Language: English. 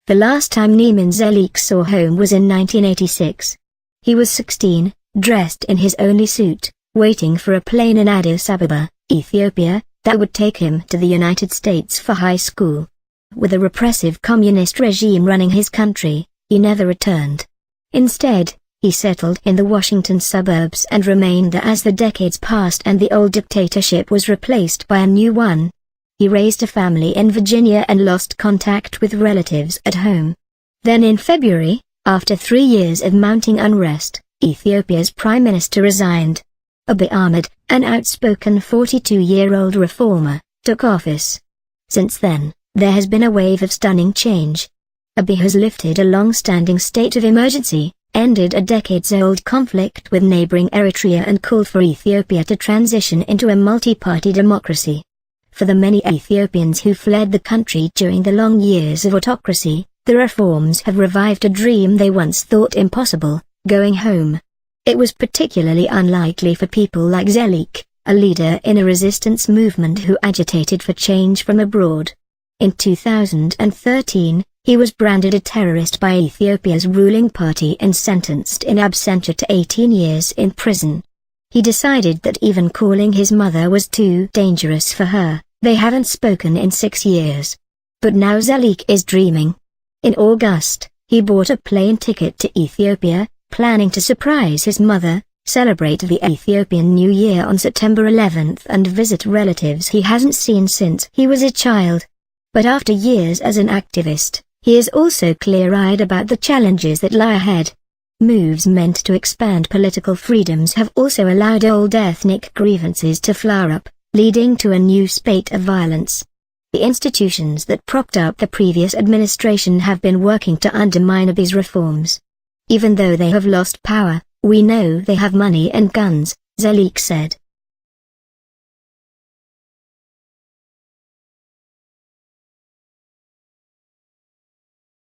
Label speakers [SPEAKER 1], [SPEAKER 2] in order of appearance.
[SPEAKER 1] The last time Neeman Zelik saw home was in 1986. He was 16, dressed in his only suit, waiting for a plane in Addis Ababa, Ethiopia, that would take him to the United States for high school. With a repressive communist regime running his country, he never returned. Instead, he settled in the Washington suburbs and remained there as the decades passed and the old dictatorship was replaced by a new one. He raised a family in Virginia and lost contact with relatives at home. Then in February, after 3 years of mounting unrest, Ethiopia's prime minister resigned. Abiy Ahmed, an outspoken 42-year-old reformer, took office. Since then, there has been a wave of stunning change. Abiy has lifted a long-standing state of emergency, ended a decades-old conflict with neighboring Eritrea and called for Ethiopia to transition into a multi-party democracy. For the many Ethiopians who fled the country during the long years of autocracy, the reforms have revived a dream they once thought impossible, going home. It was particularly unlikely for people like Zelik, a leader in a resistance movement who agitated for change from abroad. In 2013, he was branded a terrorist by Ethiopia's ruling party and sentenced in absentia to 18 years in prison. He decided that even calling his mother was too dangerous for her. They haven't spoken in 6 years. But now Zelik is dreaming. In August, he bought a plane ticket to Ethiopia, planning to surprise his mother, celebrate the Ethiopian New Year on September 11th and visit relatives he hasn't seen since he was a child. But after years as an activist, he is also clear-eyed about the challenges that lie ahead. Moves meant to expand political freedoms have also allowed old ethnic grievances to flare up, leading to a new spate of violence. The institutions that propped up the previous administration have been working to undermine Abiy's reforms. Even though they have lost power, we know they have money and guns, Zelik said.